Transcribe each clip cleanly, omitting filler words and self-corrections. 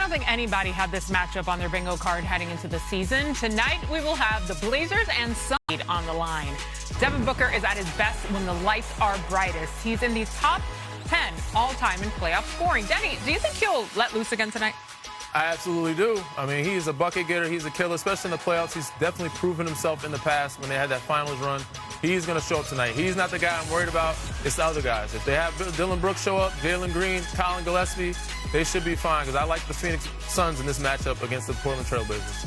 don't think anybody had this matchup on their bingo card heading into the season. Tonight, we will have the Blazers and Suns on the line. Devin Booker is at his best when the lights are brightest. He's in the top 10 all-time in playoff scoring. Denny, do you think he'll let loose again tonight? I absolutely do. I mean, he's a bucket getter. He's a killer, especially in the playoffs. He's definitely proven himself in the past when they had that finals run. He's going to show up tonight. He's not the guy I'm worried about. It's the other guys. If they have Dylan Brooks show up, Jalen Green, Colin Gillespie, they should be fine because I like the Phoenix Suns in this matchup against the Portland Trail Blazers.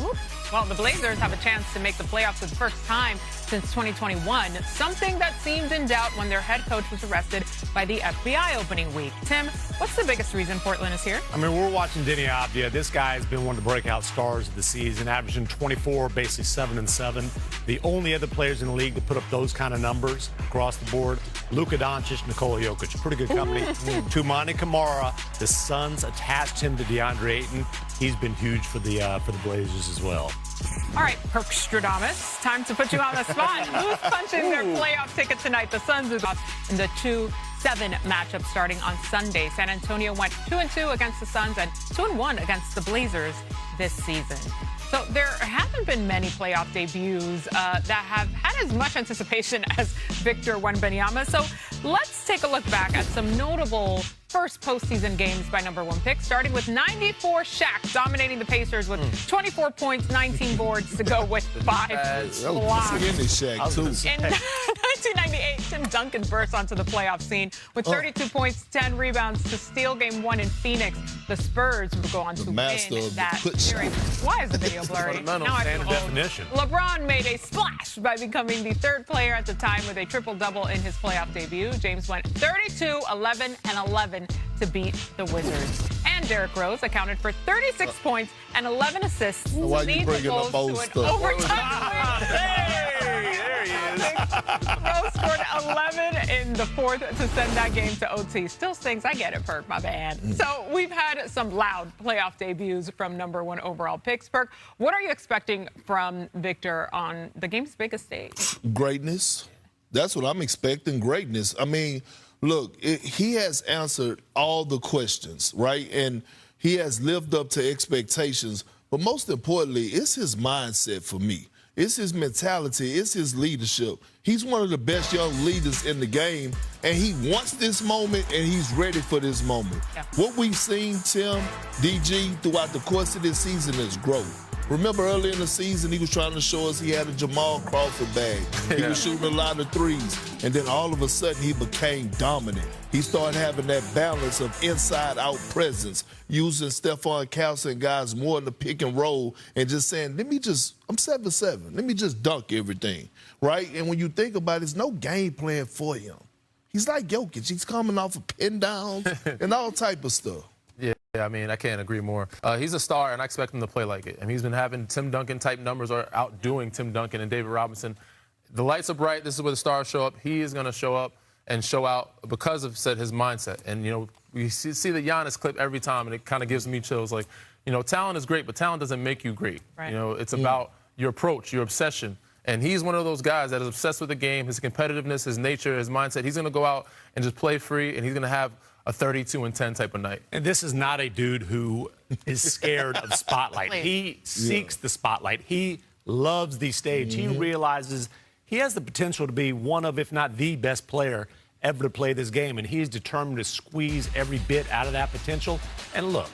Well, the Blazers have a chance to make the playoffs for the first time since 2021, something that seemed in doubt when their head coach was arrested by the FBI opening week. Tim, what's the biggest reason Portland is here? I mean, we're watching Denny Avdia. This guy has been one of the breakout stars of the season, averaging 24, basically 7 and 7. The only other players in the league to put up those kind of numbers across the board, Luka Doncic, Nikola Jokic, pretty good company. Tumani Kamara, the Suns attached him to DeAndre Ayton. He's been huge for the Blazers as well. All right, Perkstradamus, time to put you on the spot. Who's punching their playoff ticket tonight? The Suns are in the 2-7 matchup starting on Sunday. San Antonio went 2-2 against the Suns and 2-1 against the Blazers this season. So there haven't been many playoff debuts that have had as much anticipation as Victor Wembanyama. So let's take a look back at some notable first postseason games by number one pick, starting with 94 Shaq dominating the Pacers with 24 points, 19 boards to go with 5 blocks. In 1998, Tim Duncan burst onto the playoff scene with 32 points, 10 rebounds to steal Game 1 in Phoenix. The Spurs would go on to win that series. Why is the video blurry? Now I feel old. Definition. LeBron made a splash by becoming the third player at the time with a triple-double in his playoff debut. James went 32, 11, and 11 to beat the Wizards. And Derrick Rose accounted for 36 points and 11 assists to lead the Bulls to an overtime win. Hey, there he is. Rose scored 11 in the fourth to send that game to OT. Still stings. I get it, Perk, my bad. So we've had some loud playoff debuts from number one overall picks. Perk, what are you expecting from Victor on the game's biggest stage? Greatness. That's what I'm expecting, greatness. I mean, look, he has answered all the questions, right? And he has lived up to expectations. But most importantly, it's his mindset for me. It's his mentality. It's his leadership. He's one of the best young leaders in the game, and he wants this moment, and he's ready for this moment. Yeah. What we've seen, Tim, DG, throughout the course of this season is growth. Remember early in the season, he was trying to show us he had a Jamal Crawford bag. He was shooting a lot of threes. And then all of a sudden, he became dominant. He started having that balance of inside-out presence, using Stephon Castle and guys more in the pick and roll and just saying, I'm 7'7". Let me just dunk everything, right? And when you think about it, there's no game plan for him. He's like Jokic. He's coming off of pin downs and all type of stuff. Yeah, I mean, I can't agree more. He's a star, and I expect him to play like it. I mean, he's been having Tim Duncan-type numbers or outdoing Tim Duncan and David Robinson. The lights are bright. This is where the stars show up. He is going to show up and show out because of his mindset. And, you know, we see the Giannis clip every time, and it kind of gives me chills. Like, you know, talent is great, but talent doesn't make you great. Right. You know, it's about your approach, your obsession. And he's one of those guys that is obsessed with the game, his competitiveness, his nature, his mindset. He's going to go out and just play free, and he's going to have a 32-10 type of night. And this is not a dude who is scared of spotlight. He seeks the spotlight. He loves the stage. He realizes he has the potential to be one of, if not the best player ever to play this game, and he's determined to squeeze every bit out of that potential. And look,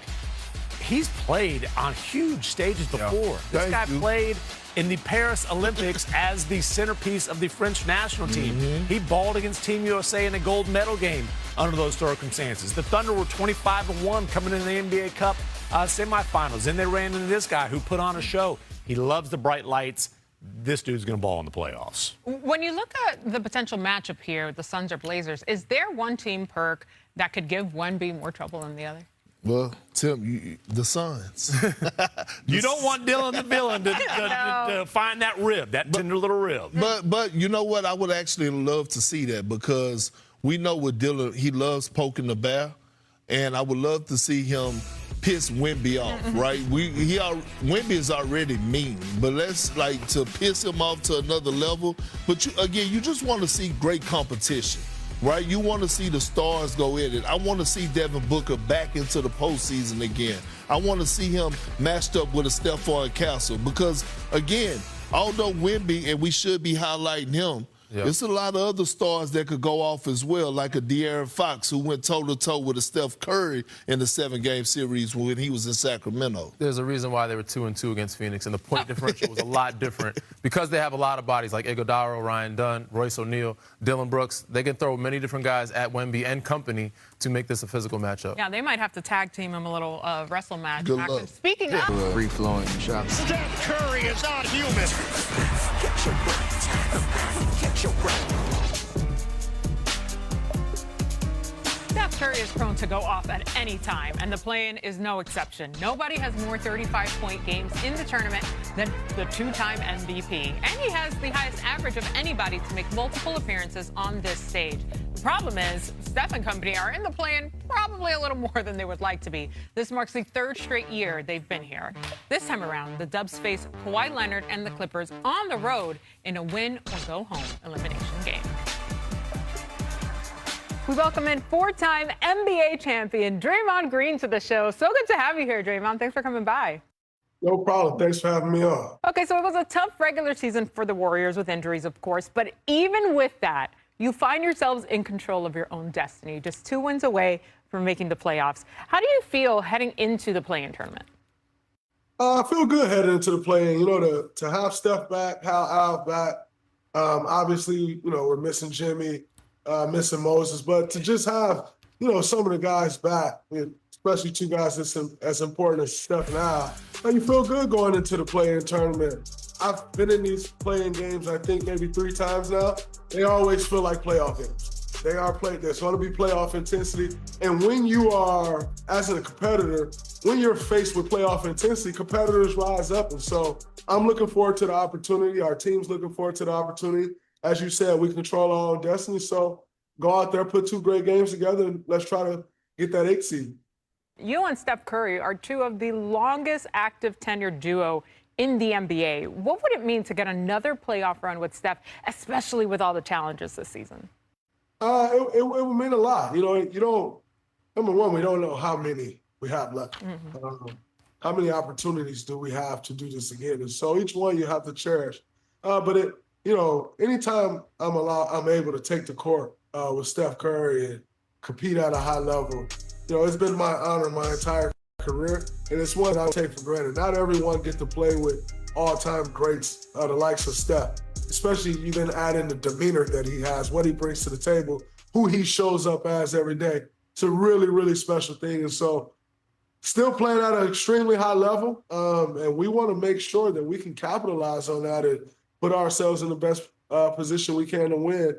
he's played on huge stages before. This guy played in the Paris Olympics as the centerpiece of the French national team. He balled against Team USA in a gold medal game under those circumstances. The Thunder were 25-1 coming into the NBA Cup semifinals. Then they ran into this guy who put on a show. He loves the bright lights. This dude's going to ball in the playoffs. When you look at the potential matchup here with the Suns or Blazers, is there one team, Perk, that could give one B more trouble than the other? Well, Tim, the Suns. You don't want Dylan the villain to find that rib, that tender little rib. But you know what? I would actually love to see that because we know with Dylan, he loves poking the bear, and I would love to see him piss Wemby off, right? Wemby is already mean, but let's to piss him off to another level. But you just want to see great competition. right? You want to see the stars go in it. I want to see Devin Booker back into the postseason again. I want to see him matched up with a Stephon Castle because, again, although Wemby, and we should be highlighting him, there's a lot of other stars that could go off as well, like a De'Aaron Fox who went toe-to-toe with a Steph Curry in the 7-game series when he was in Sacramento. There's a reason why they were 2-2 against Phoenix, and the point differential was a lot different because they have a lot of bodies like Iguodala, Ryan Dunn, Royce O'Neal, Dylan Brooks. They can throw many different guys at Wemby and company to make this a physical matchup. Yeah, they might have to tag team him a little wrestle match. Good luck. Speaking of free-flowing shots. Steph Curry is not human. Catch your breath. Catch your breath. Steph Curry is prone to go off at any time, and the play-in is no exception. Nobody has more 35-point games in the tournament than the two-time MVP, and he has the highest average of anybody to make multiple appearances on this stage. The problem is, Steph and company are in the play-in probably a little more than they would like to be. This marks the third straight year they've been here. This time around, the Dubs face Kawhi Leonard and the Clippers on the road in a win-or-go-home elimination game. We welcome in four-time NBA champion Draymond Green to the show. So good to have you here, Draymond. Thanks for coming by. No problem. Thanks for having me on. Okay, so it was a tough regular season for the Warriors with injuries, of course. But even with that, you find yourselves in control of your own destiny, just 2 wins away from making the playoffs. How do you feel heading into the play-in tournament? I feel good heading into the play-in. You know, to have Steph back, have Al back. Obviously, you know, we're missing Jimmy. Missing Moses, but to just have, you know, some of the guys back, especially two guys that's as important as Steph and Al, you feel good going into the play-in tournament. I've been in these play-in games, I think maybe 3 times now. They always feel like playoff games. There's going to be playoff intensity. And when you are, as a competitor, when you're faced with playoff intensity, competitors rise up. And so I'm looking forward to the opportunity. Our team's looking forward to the opportunity. As you said, we control our own destiny. So go out there, put 2 great games together, and let's try to get that 8th seed. You and Steph Curry are 2 of the longest active tenured duo in the NBA. What would it mean to get another playoff run with Steph, especially with all the challenges this season? It would mean a lot. You know, number one, we don't know how many we have left. How many opportunities do we have to do this again? And so each one you have to cherish. You know, anytime I'm able to take the court with Steph Curry and compete at a high level, you know, it's been my honor my entire career, and it's one I take for granted. Not everyone gets to play with all-time greats, the likes of Steph, especially you then add in the demeanor that he has, what he brings to the table, who he shows up as every day. It's a really, really special thing. And so still playing at an extremely high level, and we want to make sure that we can capitalize on that and put ourselves in the best position we can to win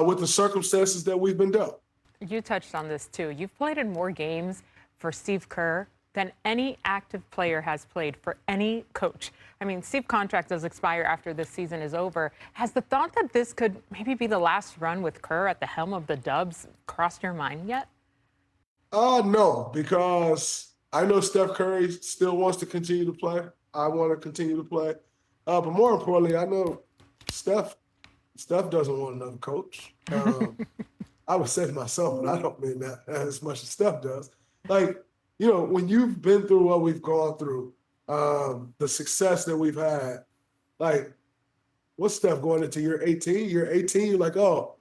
with the circumstances that we've been dealt. You touched on this, too. You've played in more games for Steve Kerr than any active player has played for any coach. I mean, Steve's contract does expire after this season is over. Has the thought that this could maybe be the last run with Kerr at the helm of the Dubs crossed your mind yet? No, because I know Steph Curry still wants to continue to play. I want to continue to play. But more importantly, I know Steph doesn't want another coach. I would say to myself, but I don't mean that as much as Steph does. Like, you know, when you've been through what we've gone through, the success that we've had, like, what's Steph going into year 18? Year 18, you're like, oh,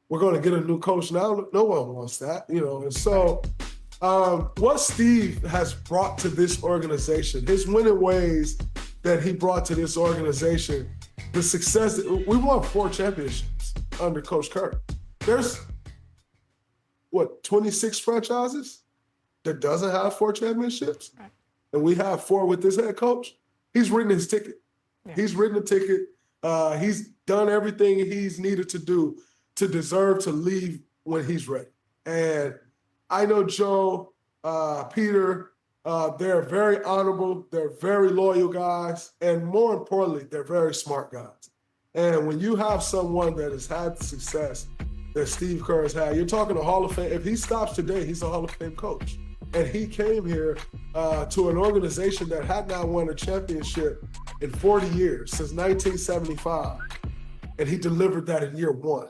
we're going to get a new coach now. No one wants that, you know. And so what Steve has brought to this organization, his winning ways that he brought to this organization, the success, we won 4 championships under Coach Kerr. There's, 26 franchises that doesn't have 4 championships? Right. And we have 4 with this head coach. He's written his ticket. Yeah. He's written a ticket. He's done everything he's needed to do to deserve to leave when he's ready. And I know Joe, Peter, they're very honorable. They're very loyal guys. And more importantly, they're very smart guys. And when you have someone that has had the success that Steve Kerr has had, you're talking a Hall of Fame. If he stops today, he's a Hall of Fame coach. And he came here to an organization that had not won a championship in 40 years, since 1975. And he delivered that in year 1.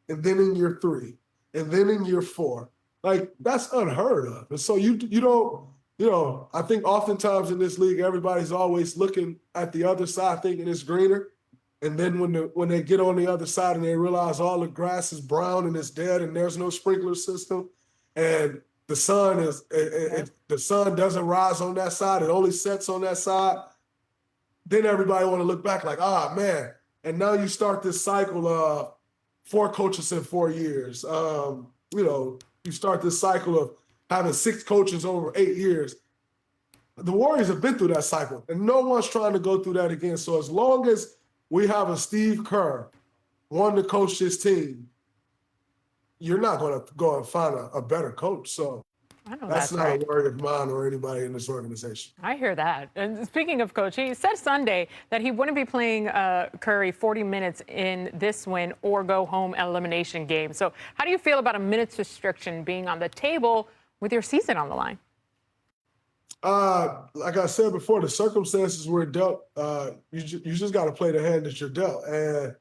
and then in year 3, and then in year 4. Like, that's unheard of. And so you don't, I think oftentimes in this league, everybody's always looking at the other side thinking it's greener. And then when they get on the other side and they realize all the grass is brown and it's dead and there's no sprinkler system, and the sun doesn't rise on that side, it only sets on that side, then everybody want to look back like, man. And now you start this cycle of 4 coaches in 4 years. You start this cycle of having 6 coaches over 8 years. The Warriors have been through that cycle, and no one's trying to go through that again. So as long as we have a Steve Kerr wanting to coach this team, you're not going to go and find a better coach. So that's not a worry of mine or anybody in this organization. I hear that. And speaking of coach, he said Sunday that he wouldn't be playing Curry 40 minutes in this win or go home elimination game. So how do you feel about a minutes restriction being on the table with your season on the line? Like I said before, the circumstances we're dealt, you just got to play the hand that you're dealt. And,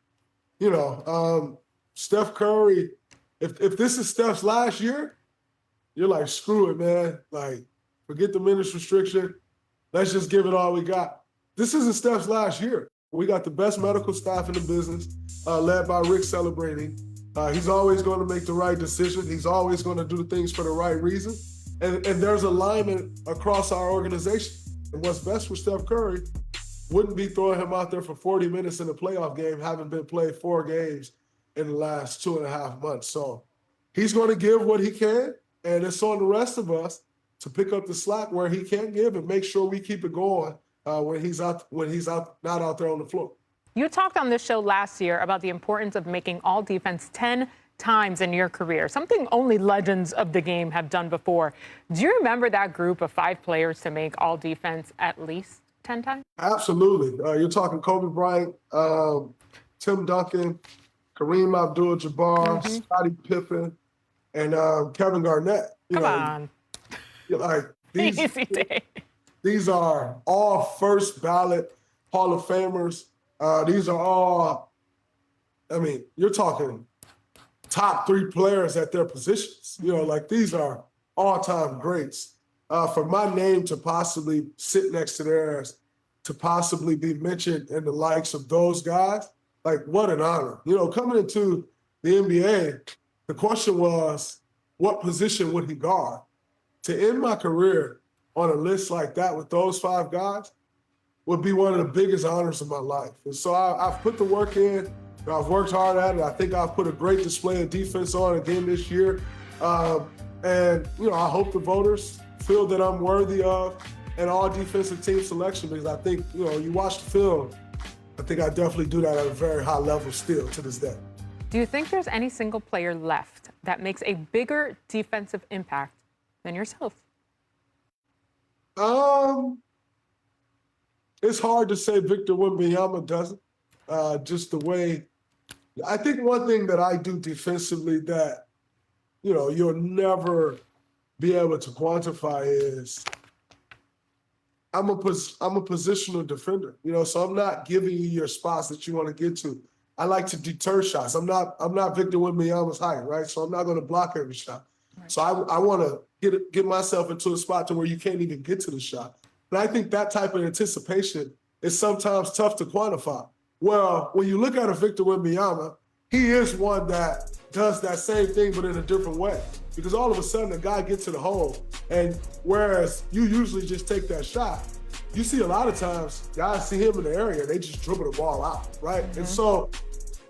Steph Curry, if this is Steph's last year, you're like, screw it, man. Like, forget the minutes restriction. Let's just give it all we got. This isn't Steph's last year. We got the best medical staff in the business, led by Rick Celebrini. He's always going to make the right decision. He's always going to do things for the right reason. And there's alignment across our organization. And what's best for Steph Curry wouldn't be throwing him out there for 40 minutes in a playoff game, having been played 4 games in the last 2.5 months. So he's going to give what he can. And it's on the rest of us to pick up the slack where he can't give and make sure we keep it going when he's not out there on the floor. You talked on this show last year about the importance of making all defense 10 times in your career, something only legends of the game have done before. Do you remember that group of 5 players to make all defense at least 10 times? Absolutely. You're talking Kobe Bryant, Tim Duncan, Kareem Abdul-Jabbar, Scottie Pippen, and Kevin Garnett. Come on. Like Easy day. These are all first ballot Hall of Famers. These are all, you're talking top 3 players at their positions. These are all-time greats. For my name to possibly sit next to theirs, to possibly be mentioned in the likes of those guys, like, what an honor. Coming into the NBA, the question was, what position would he guard? To end my career on a list like that with those 5 guys would be one of the biggest honors of my life. And so I've put the work in. I've worked hard at it. I think I've put a great display of defense on again this year. And I hope the voters feel that I'm worthy of an all-defensive team selection, because I think, you watch the film, I think I definitely do that at a very high level still to this day. Do you think there's any single player left that makes a bigger defensive impact than yourself? It's hard to say Victor Wembanyama doesn't. Just the way, I think one thing that I do defensively that, you'll never be able to quantify is I'm a positional defender, so I'm not giving you your spots that you want to get to. I like to deter shots. I'm not Victor Wembanyama's height, right? So I'm not going to block every shot. Right. So I want to get myself into a spot to where you can't even get to the shot. And I think that type of anticipation is sometimes tough to quantify. Well, when you look at a Victor Wembanyama, he is one that does that same thing, but in a different way. Because all of a sudden, the guy gets to the hole, and whereas you usually just take that shot, you see a lot of times guys see him in the area, they just dribble the ball out, right? And so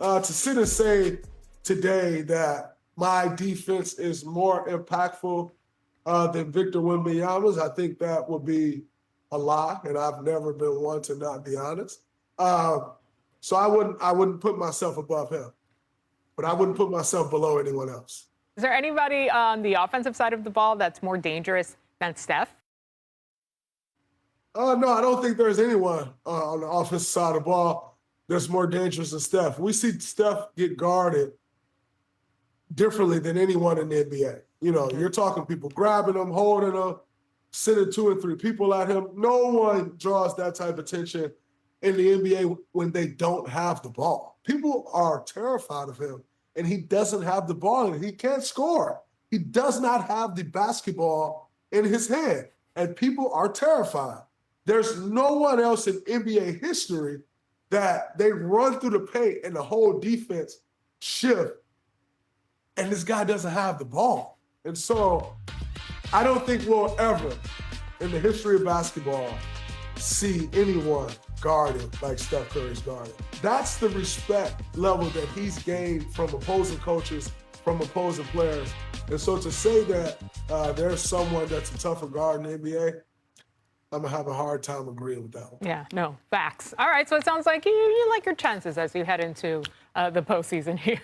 to sit and say today that my defense is more impactful than Victor Wembanyama's, I think that would be a lie, and I've never been one to not be honest. So I wouldn't put myself above him, but I wouldn't put myself below anyone else. Is there anybody on the offensive side of the ball that's more dangerous than Steph? No, I don't think there's anyone on the offensive side of the ball that's more dangerous than Steph. We see Steph get guarded differently than anyone in the NBA. You're talking people grabbing him, holding him, sending 2 and 3 people at him. No one draws that type of attention in the NBA when they don't have the ball. People are terrified of him and he doesn't have the ball and he can't score. He does not have the basketball in his hand, and people are terrified. There's no one else in NBA history that they run through the paint and the whole defense shift, and this guy doesn't have the ball. And so I don't think we'll ever, in the history of basketball, see anyone guarded like Steph Curry's guarded. That's the respect level that he's gained from opposing coaches, from opposing players. And so to say that there's someone that's a tougher guard in the NBA, I'm going to have a hard time agreeing with that one. Yeah, no, facts. All right, so it sounds like you like your chances as you head into the postseason here.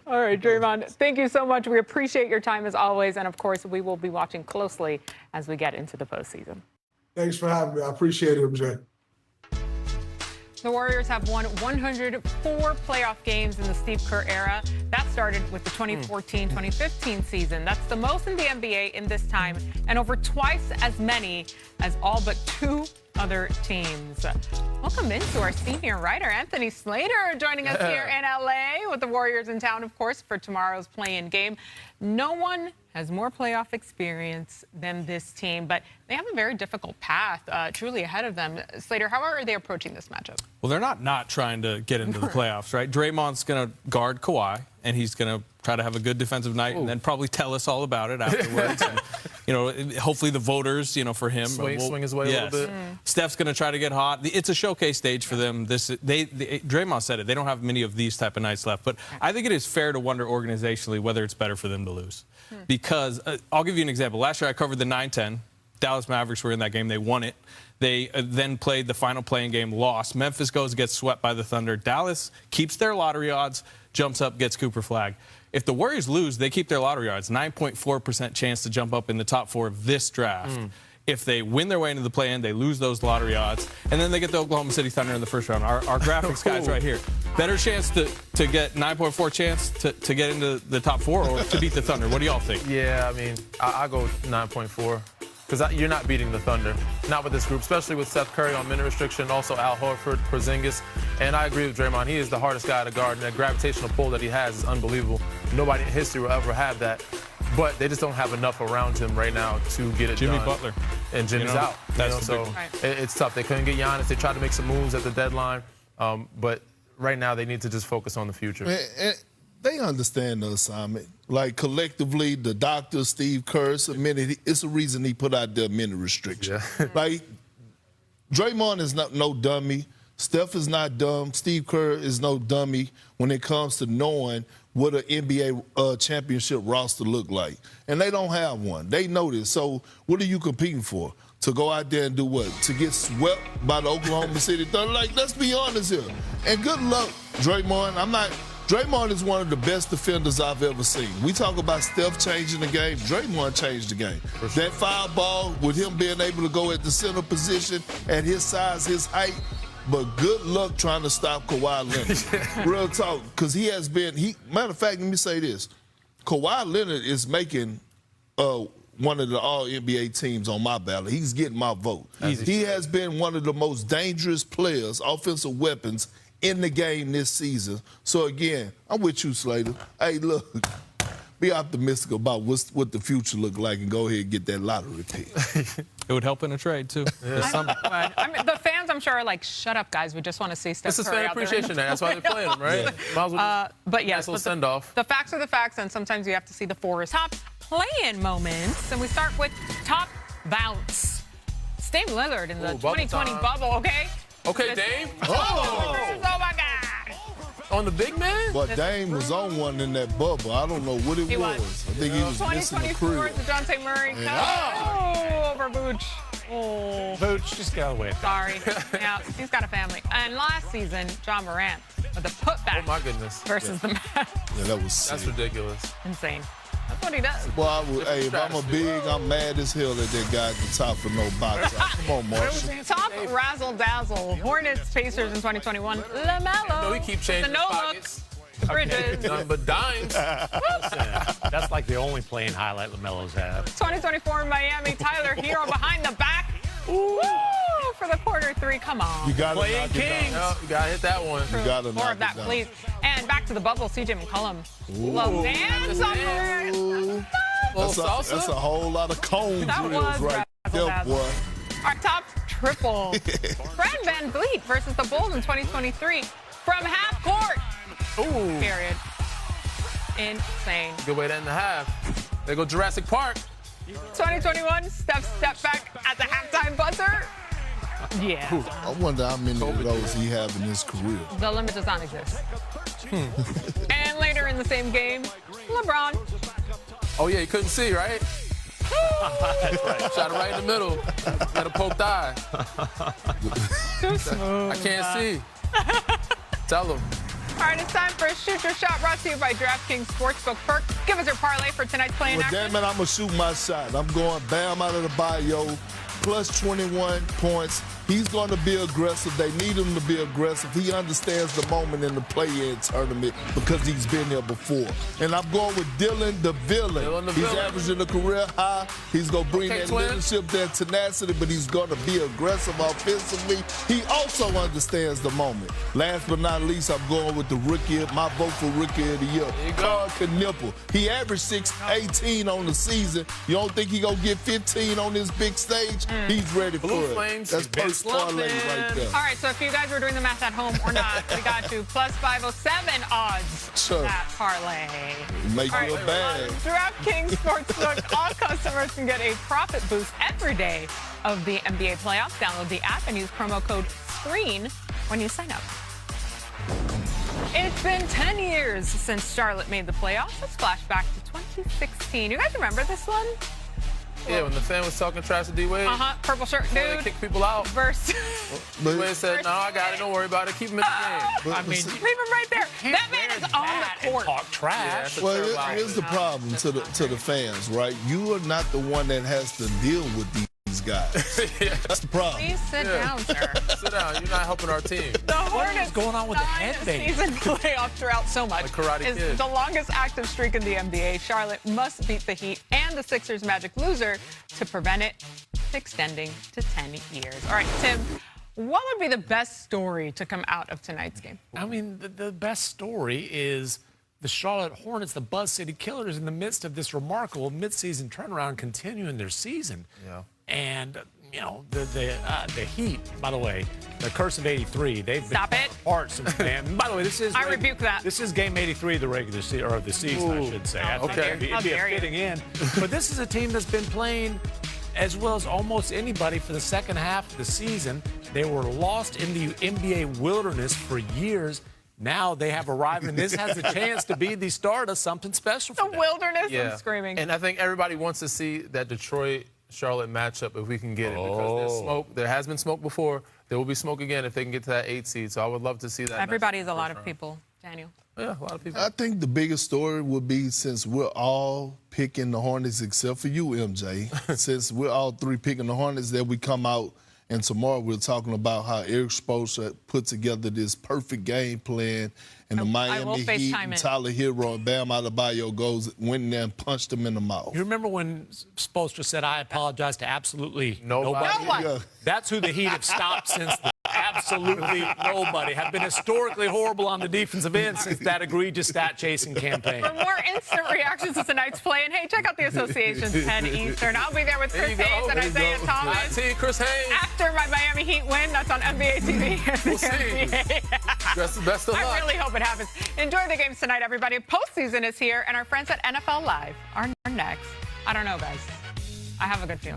All right, Draymond, thank you so much. We appreciate your time as always. And, of course, we will be watching closely as we get into the postseason. Thanks for having me. I appreciate it, MJ. The Warriors have won 104 playoff games in the Steve Kerr era. That started with the 2014-2015 season. That's the most in the NBA in this time, and over twice as many as all but two other teams. Welcome into our senior writer, Anthony Slater, joining us here in LA with the Warriors in town, of course, for tomorrow's play-in game. No one has more playoff experience than this team, but they have a very difficult path truly ahead of them. Slater, how are they approaching this matchup? Well, they're not trying to get into the playoffs, right? Draymond's going to guard Kawhi, and he's going to try to have a good defensive night and then probably tell us all about it afterwards. And, hopefully the voters, for him. Swing his way a little bit. Steph's going to try to get hot. It's a showcase stage for them. Draymond said it. They don't have many of these type of nights left. But I think it is fair to wonder organizationally whether it's better for them to lose. Because I'll give you an example. Last year I covered the 9-10. Dallas Mavericks were in that game. They won it. They then played the final playing game, lost. Memphis goes, gets swept by the Thunder. Dallas keeps their lottery odds, jumps up, gets Cooper Flag. If the Warriors lose, they keep their lottery odds, 9.4% chance to jump up in the top 4 of this draft. If they win their way into the play-in, they lose those lottery odds, and then they get the Oklahoma City Thunder in the first round. Our graphics guys right here. Better chance to get 9.4 chance to get into the top 4 or to beat the Thunder. What do y'all think? Yeah, I mean, I go 9.4. Because you're not beating the Thunder, not with this group, especially with Seth Curry on minute restriction, also Al Horford, Porzingis. And I agree with Draymond. He is the hardest guy to guard, and that gravitational pull that he has is unbelievable. Nobody in history will ever have that. But they just don't have enough around him right now to get it done. Jimmy Butler. And Jimmy's out. So it's tough. They couldn't get Giannis. They tried to make some moves at the deadline. But right now they need to just focus on the future. They understand the assignment. Like, collectively, the doctor, Steve Kerr, admitted it's a reason he put out the minute restriction. Yeah. Like, Draymond is no dummy. Steph is not dumb. Steve Kerr is no dummy when it comes to knowing what an NBA championship roster look like. And they don't have one. They know this. So what are you competing for? To go out there and do what? To get swept by the Oklahoma City Thunder? Like, let's be honest here. And good luck, Draymond. Draymond is one of the best defenders I've ever seen. We talk about Steph changing the game. Draymond changed the game. Sure. That foul ball, with him being able to go at the center position at his size, his height, but good luck trying to stop Kawhi Leonard. Real talk, because he has been, matter of fact, let me say this. Kawhi Leonard is making one of the all-NBA teams on my ballot. He's getting my vote. He has been one of the most dangerous players, offensive weapons, in the game this season. So, again, I'm with you, Slater. Hey, look, be optimistic about what the future look like and go ahead and get that lottery pick. It would help in a trade, too. I mean, the fans, I'm sure, are like, shut up, guys. We just want to see Steph Curry out there. This is fan appreciation day. That's why they're playing him, right? But yes, send-off. The facts are the facts, and sometimes you have to see the forest. Top play-in moments, and we start with top bounce. Dame Lillard in the 2020 bubble, okay? Okay, Dame. Oh my God. On the big man? But Dame was on one in that bubble. I don't know what it was. I think he was missing the crib. 2024, DeJounte Murray. Over Vooch. Oh, Vooch, just go away. Sorry. Yeah, he's got a family. And last season, John Morant with a putback. Oh, my goodness. Versus the Mavs. Yeah, that was That's ridiculous. Insane. That's what he does. Well, if I'm a big, I'm mad as hell at that guy at the top for no box. Come on, Marshall. Top razzle-dazzle. Hornets, Pacers in 2021. LaMelo. No, he keeps changing the pockets. Bridges. Nothing but dimes. That's like the only playing highlight LaMelo's had. 2024 in Miami. Tyler Hero behind the back. Woo! For the quarter 2023. Come on. You got to Playing knock it Kings. down. No, you gotta hit that one. You got to More knock of that, it down. please. And back to the bubble, CJ McCollum. LeVan's on there. Little salsa. That's a whole lot of cone That drills was right there, razzle-dazzle. boy. Our top triple. Fred VanVleet versus the Bulls in 2023 from half court. Ooh. Period. Insane. Good way to end the half. There go Jurassic Park. 2021, Steph step back at the halftime buzzer. Yeah. I wonder how many of those he have in his career. The limit does not exist. And later in the same game, LeBron. Oh, yeah, you couldn't see, right? Shot it right in the middle. Got a poked eye. Too smooth. I can't see. Tell him. All right, it's time for a Shoot Your Shot brought to you by DraftKings Sportsbook. Perk, give us your parlay for tonight's playing Well, action. damn it, I'm going to shoot my shot. I'm going Bam out of the bio, plus 21 points. He's going to be aggressive. They need him to be aggressive. He understands the moment in the play-in tournament because he's been there before. And I'm going with Dylan the Villain. Dylan the He's Villain. averaging a career high. He's going to bring Okay, that twin. leadership, that tenacity, but he's going to be aggressive offensively. He also understands the moment. Last but not least, I'm going with the rookie, my vote for Rookie of the Year, you go. Carl Knipple. He averaged 18 on the season. You don't think he going to get 15 on this big stage? He's ready Blue for it. Flames, That's he's been first parlay slumping. right there. All right, so if you guys were doing the math at home or not, we got you plus 507 odds Sure. that parlay. Make All you right, a bag. DraftKings Sportsbook, all customers can get a profit boost every day of the NBA playoffs. Download the app and use promo code SCREEN when you sign up. It's been 10 years since Charlotte made the playoffs. Let's flash back to 2016. You guys remember this one? Yeah, when the fan was talking trash to D-Wade, Purple shirt they dude kicked people out. versus... D-Wade said, no, I got it. Don't worry about it. Keep him in the game. I mean, Leave him right there. That man is on the court. talk Yeah, trash. that's a Well, terrible outfit. here's the problem to the fans, right? You are not the one that has to deal with these guys. That's the problem. Please sit down, sir. Sit down. You're not helping our team. The Hornets going on with the 9 headband? season playoff drought so much. Like Karate is Kid. the longest active streak in the NBA. Charlotte must beat the Heat and the Sixers' magic loser to prevent it extending to 10 years. All right, Tim, what would be the best story to come out of tonight's game? I mean, the best story is the Charlotte Hornets, the Buzz City Killers, in the midst of this remarkable midseason turnaround, continuing their season. Yeah. And, you know, the Heat, by the way, the curse of 83, they've been Stop it. apart since then. By the way, this is... I rebuke that. This is game 83 of the regular season, or of the season, I should say. I think okay. it'd be How a dare you. fitting end. But this is a team that's been playing as well as almost anybody for the second half of the season. They were lost in the NBA wilderness for years. Now they have arrived, and this has a chance to be the start of something special for The them. wilderness, Yeah. I'm screaming. And I think everybody wants to see that Detroit-Charlotte matchup if we can get it. Because there's smoke. There has been smoke before. There will be smoke again if they can get to that 8 seed. So I would love to see that. Everybody's matchup a lot first of round. people, Daniel. Yeah, a lot of people. I think the biggest story would be, since we're all picking the Hornets except for you, MJ, since we're all three picking the Hornets, that we come out and tomorrow we're talking about how Eric Spoelstra put together this perfect game plan, and the will Miami Heat FaceTime and it. Tyler Hero and Bam Adebayo went in there and punched him in the mouth. You remember when Spoelstra said, I apologize to absolutely Nobody. No one. Yeah. That's who the Heat have stopped since the absolutely nobody. Have been historically horrible on the defensive end since that egregious stat-chasing campaign. For more instant reactions to tonight's play, and hey, check out the Association's 10 Eastern. I'll be there with There Chris you go. Hayes and There you Isaiah go. Thomas. IT, Chris Hayes. After my Miami Heat win, that's on NBA TV. We'll see. Best of luck. I really hope it happens. Enjoy the games tonight, everybody. Postseason is here, and our friends at NFL Live are next. I don't know, guys. I have a good feeling.